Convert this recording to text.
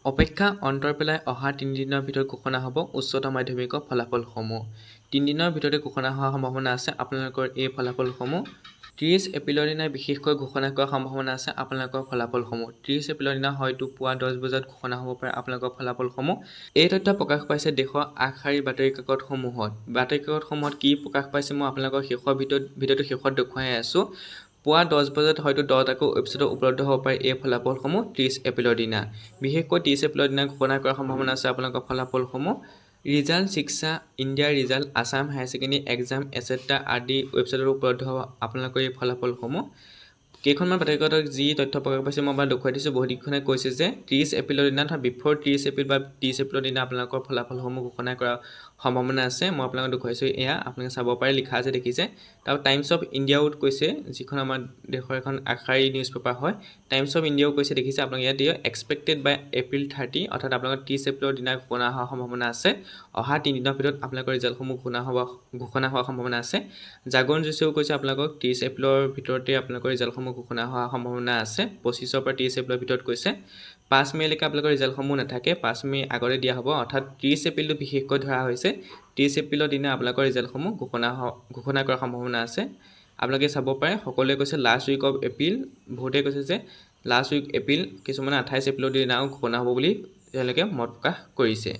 অপেক্ষা অন্তৰ পেলাই অহা ৩ দিনৰ ভিতৰত ঘোষণা হ'ব উচ্চতৰ মাধ্যমিকৰ ফলাফলসমূহ। ৩ দিনৰ ভিতৰতে ঘোষণা হোৱাৰ সম্ভাৱনা আছে আপোনালোকৰ এই ফলাফলসমূহ। ৩০ এপ্ৰিলৰ দিনা বিশেষকৈ ঘোষণা কৰাৰ সম্ভাৱনা আছে আপোনালোকৰ ফলাফলসমূহ। ৩০ এপ্ৰিলৰ দিনা হয়তো পুৱা 10 বজাত ঘোষণা হ'ব পাৰে আপোনালোকৰ ফলাফলসমূহ। এই তথ্য প্ৰকাশ পাইছে দেশৰ আগশাৰীৰ বাতৰি কাকতসমূহত। বাতৰি কাকতসমূহত কি প্ৰকাশ পাইছে মই আপোনালোকৰ ভিডিঅ'টো শেষত দেখুৱাই আছোঁ। পুৱা 10 বজাত হয়তো 10টাকৈ ৱেবছাইটত উপলব্ধ হ'ব পাৰে এই ফলাফলসমূহ 30 এপ্ৰিলৰ দিনা। বিশেষকৈ 30 এপ্ৰিলৰ দিনা ঘোষণা কৰাৰ সম্ভাৱনা আছে আপোনালোকৰ ফলাফলসমূহ। ৰিজাল্ট শিক্ষা ইণ্ডিয়াৰ result Assam higher secondary exam etcetera আদি ৱেবছাইটত উপলব্ধ হ'ব আপোনালোকৰ এই ফলাফলসমূহ। কেইখনমান বাতৰি কাকতত যি তথ্য প্ৰকাশ পাইছে মই আপোনাক দেখুৱাই দিছোঁ। বহুতকেইখনে কৈছে যে 30 এপ্ৰিলৰ দিনা অৰ্থাৎ বিফৰ 30 এপ্ৰিল বা 30 এপ্ৰিলৰ দিনা আপোনালোকৰ ফলাফলসমূহ ঘোষণা কৰাৰ সম্ভাৱনা আছে। মই আপোনালোকক দেখুৱাইছোঁ, এয়া আপোনালোকে চাব পাৰে, লিখা আছে দেখিছে। তাৰ টাইমছ অফ ইণ্ডিয়াও কৈছে, যিখন আমাৰ দেশৰ এখন আগশাৰী নিউজ পেপাৰ হয়। টাইমছ অফ ইণ্ডিয়াও কৈছে দেখিছে আপোনালোকে ইয়াত দিয়ে এক্সপেক্টেড বাই এপ্ৰিল 30 অৰ্থাৎ আপোনালোকৰ 30 এপ্ৰিলৰ দিনা ঘোষণা হোৱাৰ সম্ভাৱনা আছে। অহা 3 দিনৰ ভিতৰত আপোনালোকৰ ৰিজাল্টসমূহ ঘোষণা হোৱাৰ সম্ভাৱনা আছে। জাগৰণ জুছেও কৈছে আপোনালোকক 30 এপ্ৰিলৰ ভিতৰতে আপোনালোকৰ ৰিজাল্টসমূহ ঘোষণা হোৱাৰ সম্ভাৱনা আছে। 25ৰ পৰা 30 এপ্ৰিলৰ ভিতৰত কৈছে। 5 মে'লৈকে আপোনালোকৰ ৰিজাল্টসমূহ নাথাকে, 5 মে' আগতে দিয়া হ'ব, অৰ্থাৎ 30 এপ্ৰিলটো বিশেষকৈ ধৰা হৈছে। 30 এপ্ৰিলৰ দিনা আপোনালোকৰ ৰিজাল্টসমূহ ঘোষণা কৰাৰ সম্ভাৱনা আছে। আপোনালোকে চাব পাৰে, সকলোৱে কৈছে লাষ্ট উইক অফ এপ্ৰিল, বহুতে কৈছে যে লাষ্ট উইক এপ্ৰিল, কিছুমানে 28 এপ্ৰিলৰ দিনাও ঘোষণা হ'ব বুলি তেওঁলোকে মত প্ৰকাশ কৰিছে।